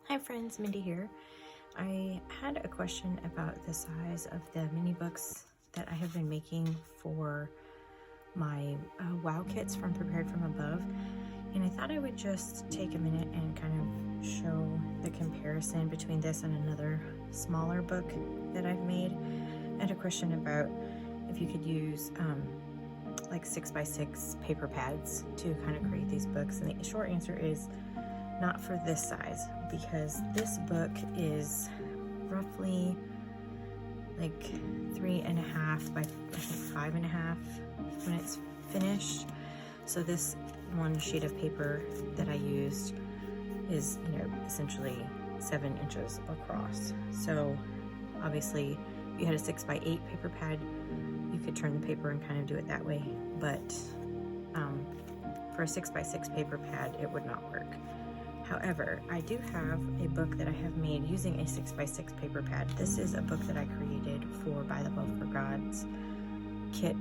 Hi friends, Mindy here. I had a question about the size of the mini books that I have been making for my WOW kits from Prepared From Above, and I thought I would just take a minute and kind of show the comparison between this and another smaller book that I've made. I had a question about if you could use like 6x6 paper pads to kind of create these books, and the short answer is not for this size, because this book is roughly like 3.5 by I think 5.5 when it's finished. So this one sheet of paper that I used is, essentially 7 inches across. So obviously if you had a 6x8 paper pad, you could turn the paper and kind of do it that way, but for a 6x6 paper pad it would not work. However, I do have a book that I have made using a 6x6 paper pad. This is a book that I created for By the Love for God's kit.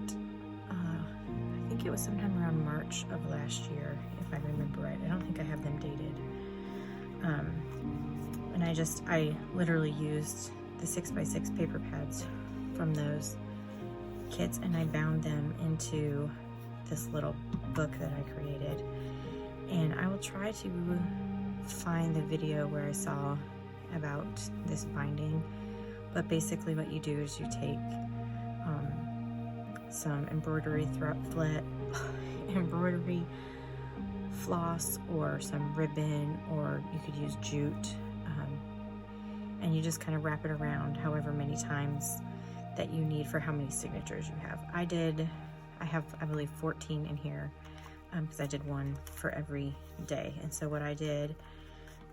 I think it was sometime around March of last year, if I remember right. I don't think I have them dated. And I literally used the 6x6 paper pads from those kits, and I bound them into this little book that I created. And I will try to find the video where I saw about this binding, but basically what you do is you take some embroidery floss or some ribbon, or you could use jute, and you just kind of wrap it around however many times that you need for how many signatures you have. I have I believe 14 in here, because I did one for every day. And so what I did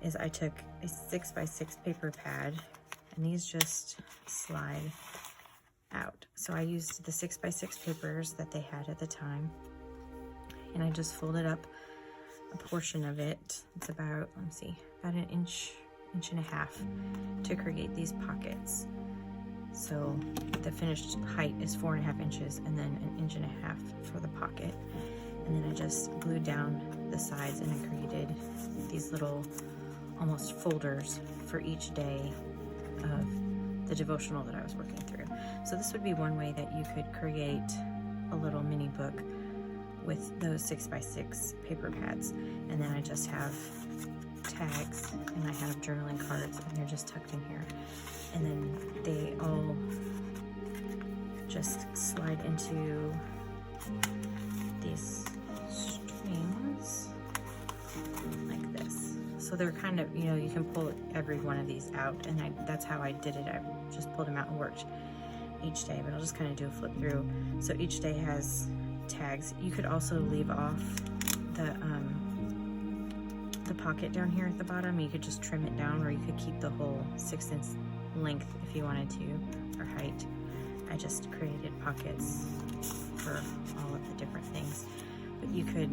is I took a 6x6 paper pad, and these just slide out. So I used the 6x6 papers that they had at the time, and I just folded up a portion of it. It's about, about an inch and a half to create these pockets. So the finished height is 4.5 inches, and then an inch and a half for the pocket. And then I just glued down the sides, and I created these little almost folders for each day of the devotional that I was working through. So this would be one way that you could create a little mini book with those 6x6 paper pads. And then I just have tags, and I have journaling cards, and they're just tucked in here. And then they all just slide into these strings like this. So they're kind of, you can pull every one of these out, and that's how I did it. I just pulled them out and worked each day, but I'll just kind of do a flip through. So each day has tags. You could also leave off the pocket down here at the bottom. You could just trim it down, or you could keep the whole 6-inch length if you wanted to, or height. I just created pockets for all of the different things, but you could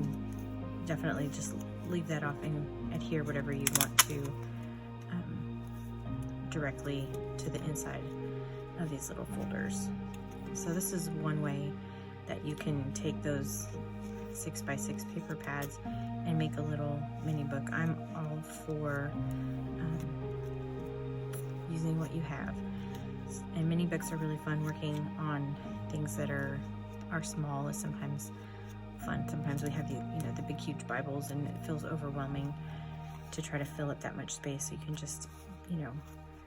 definitely just leave that off and adhere whatever you want to directly to the inside of these little folders. So this is one way that you can take those 6x6 paper pads and make a little mini book. I'm all for using what you have. And mini books are really fun. Working on things that are small is sometimes fun. Sometimes we have the big huge Bibles, and it feels overwhelming to try to fill up that much space. So you can just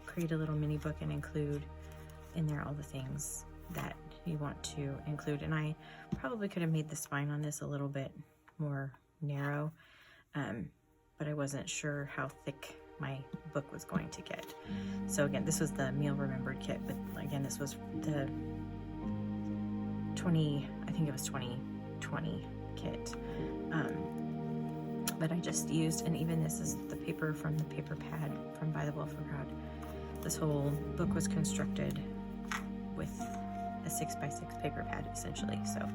create a little mini book and include in there all the things that you want to include. And I probably could have made the spine on this a little bit more narrow, but I wasn't sure how thick my book was going to get. So again, this was the Meal Remembered kit, but again, this was the 2020 kit. But I just used, and even this is the paper from the paper pad from By the Love for God. This whole book was constructed with a 6x6 paper pad, essentially. So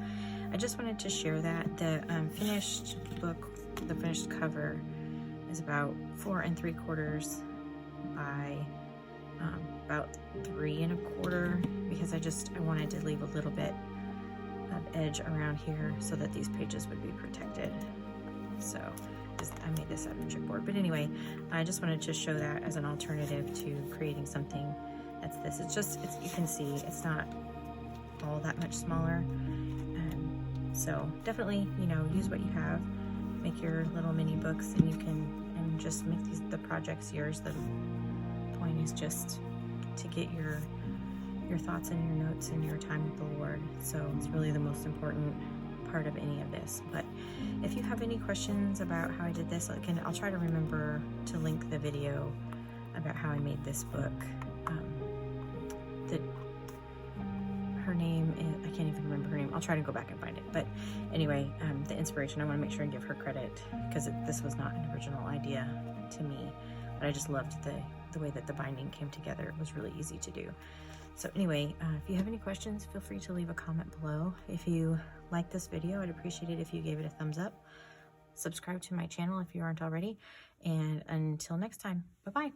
I just wanted to share that. The finished book, the finished cover, is about 4 3/4 by about 3 1/4, because I wanted to leave a little bit of edge around here so that these pages would be protected. So I made this out of chipboard. But anyway, I just wanted to show that as an alternative to creating something that's this. You can see it's not all that much smaller. So definitely, you know, use what you have, make your little mini books, and and just make the projects yours. The point is just to get your thoughts and your notes and your time with the Lord. So it's really the most important part of any of this. But if you have any questions about how I did this, again, I'll try to remember to link the video about how I made this book. Her name is, I can't even remember her name. I'll try to go back and find it. But anyway, the inspiration, I want to make sure and give her credit, because this was not an original idea to me, but I just loved the way that the binding came together. It was really easy to do. So anyway, if you have any questions, feel free to leave a comment below. If you like this video, I'd appreciate it if you gave it a thumbs up. Subscribe to my channel if you aren't already. And until next time, bye-bye.